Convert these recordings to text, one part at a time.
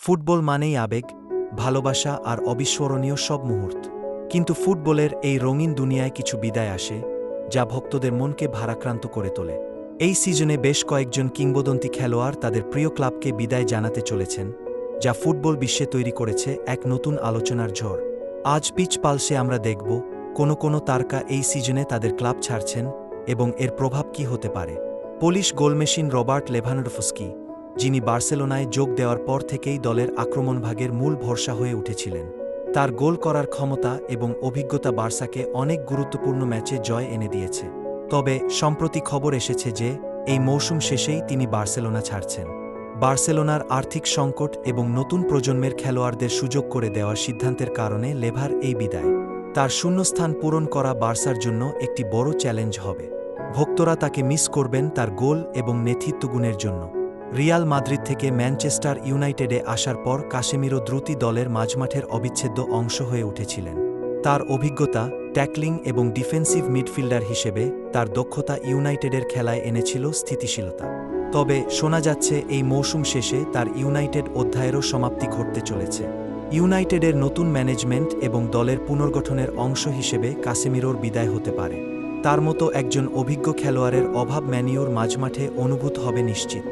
Football মানেই আবেগ, ভালোবাসা আর অবিস্মরণীয় সব মুহূর্ত। কিন্তু ফুটবলের এই রঙিন দুনিয়ায় কিছু বিদায় আসে, যা ভক্তদের মনকে ভারাক্রান্ত করে তোলে। এই সিজনে বেশ কয়েকজন কিংবদন্তি খেলোয়াড় তাদের প্রিয় ক্লাবকে বিদায় জানাতে চলেছেন, যা ফুটবল বিশ্বে তৈরি করেছে এক নতুন আলোচনার ঝড়। আজ পিচ পালসে আমরা দেখব কোনো তারকা এই সিজনে তাদের ক্লাব ছাড়ছেন এবং এর প্রভাব কী হতে পারে। পোলিশ গোলমেশিন রবার্ট লেভানডোফস্কি, যিনি বার্সেলোনায় যোগ দেওয়ার পর থেকেই দলের আক্রমণভাগের মূল ভরসা হয়ে উঠেছিলেন। তার গোল করার ক্ষমতা এবং অভিজ্ঞতা বার্সাকে অনেক গুরুত্বপূর্ণ ম্যাচে জয় এনে দিয়েছে। তবে সম্প্রতি খবর এসেছে যে এই মৌসুম শেষেই তিনি বার্সেলোনা ছাড়ছেন। বার্সেলোনার আর্থিক সংকট এবং নতুন প্রজন্মের খেলোয়াড়দের সুযোগ করে দেওয়ার সিদ্ধান্তের কারণে লেভার এই বিদায়। তার শূন্যস্থান পূরণ করা বার্সার জন্য একটি বড় চ্যালেঞ্জ হবে। ভক্তরা তাকে মিস করবেন তার গোল এবং নেতৃত্বগুণের জন্য। রিয়াল মাদ্রিদ থেকে ম্যানচেস্টার ইউনাইটেডে আসার পর কাসেমিরো দ্রুতই দলের মাঝমাঠের অবিচ্ছেদ্য অংশ হয়ে উঠেছিলেন। তার অভিজ্ঞতা, ট্যাকলিং এবং ডিফেন্সিভ মিডফিল্ডার হিসেবে তার দক্ষতা ইউনাইটেডের খেলায় এনেছিল স্থিতিশীলতা। তবে শোনা যাচ্ছে এই মৌসুম শেষে তার ইউনাইটেড অধ্যায়েরও সমাপ্তি ঘটতে চলেছে। ইউনাইটেডের নতুন ম্যানেজমেন্ট এবং দলের পুনর্গঠনের অংশ হিসেবে কাসেমিরোর বিদায় হতে পারে। তার মতো একজন অভিজ্ঞ খেলোয়াড়ের অভাব ম্যানিউর মাঝমাঠে অনুভূত হবে নিশ্চিত।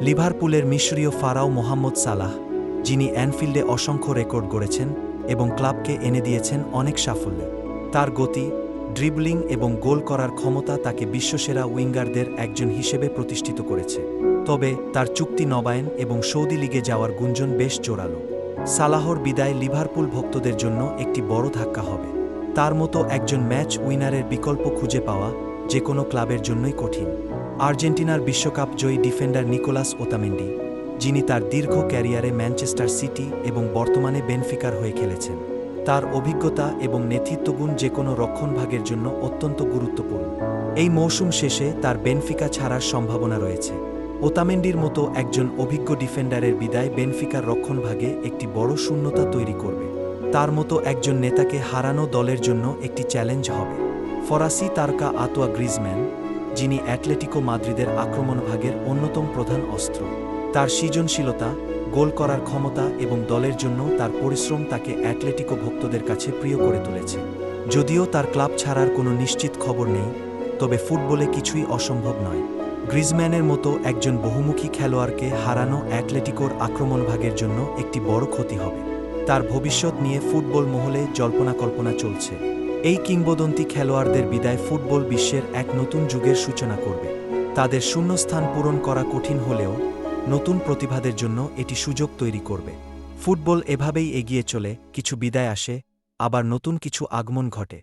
লিভারপুলের মিশরীয় ফারাও মোহাম্মদ সালাহ, যিনি অ্যানফিল্ডে অসংখ্য রেকর্ড গড়েছেন এবং ক্লাবকে এনে দিয়েছেন অনেক সাফল্য। তার গতি, ড্রিবলিং এবং গোল করার ক্ষমতা তাকে বিশ্বসেরা উইঙ্গারদের একজন হিসেবে প্রতিষ্ঠিত করেছে। তবে তার চুক্তি নবায়ন এবং সৌদি লিগে যাওয়ার গুঞ্জন বেশ জোরালো। সালাহর বিদায় লিভারপুল ভক্তদের জন্য একটি বড় ধাক্কা হবে। তার মতো একজন ম্যাচ উইনারের বিকল্প খুঁজে পাওয়া যে কোনো ক্লাবের জন্যই কঠিন। আর্জেন্টিনার বিশ্বকাপ জয়ী ডিফেন্ডার নিকোলাস ওতামেন্ডি, যিনি তার দীর্ঘ ক্যারিয়ারে ম্যানচেস্টার সিটি এবং বর্তমানে বেনফিকার হয়ে খেলেছেন, তার অভিজ্ঞতা এবং নেতৃত্বগুণ যে কোনো রক্ষণভাগের জন্য অত্যন্ত গুরুত্বপূর্ণ। এই মৌসুম শেষে তার বেনফিকা ছাড়ার সম্ভাবনা রয়েছে। ওতামেন্ডির মতো একজন অভিজ্ঞ ডিফেন্ডারের বিদায় বেনফিকার রক্ষণভাগে একটি বড় শূন্যতা তৈরি করবে। তার মতো একজন নেতাকে হারানো দলের জন্য একটি চ্যালেঞ্জ হবে। ফরাসি তারকা আঁতোয়া গ্রিজম্যান, যিনি অ্যাটলেটিকো মাদ্রিদের আক্রমণভাগের অন্যতম প্রধান অস্ত্র। তার সৃজনশীলতা, গোল করার ক্ষমতা এবং দলের জন্য তার পরিশ্রম তাকে অ্যাটলেটিকো ভক্তদের কাছে প্রিয় করে তুলেছে। যদিও তার ক্লাব ছাড়ার কোনো নিশ্চিত খবর নেই, তবে ফুটবলে কিছুই অসম্ভব নয়। গ্রিজম্যানের মতো একজন বহুমুখী খেলোয়াড়কে হারানো অ্যাটলেটিকোর আক্রমণভাগের জন্য একটি বড় ক্ষতি হবে। তার ভবিষ্যৎ নিয়ে ফুটবল মহলে জল্পনা-কল্পনা চলছে। এই কিংবদন্তি খেলোয়াড়দের বিদায় ফুটবল বিশ্বের এক নতুন যুগের সূচনা করবে। তাদের শূন্যস্থান পূরণ করা কঠিন হলেও নতুন প্রতিভাদের জন্য এটি সুযোগ তৈরি করবে। ফুটবল এভাবেই এগিয়ে চলে, কিছু বিদায় আসে, আবার নতুন কিছু আগমন ঘটে।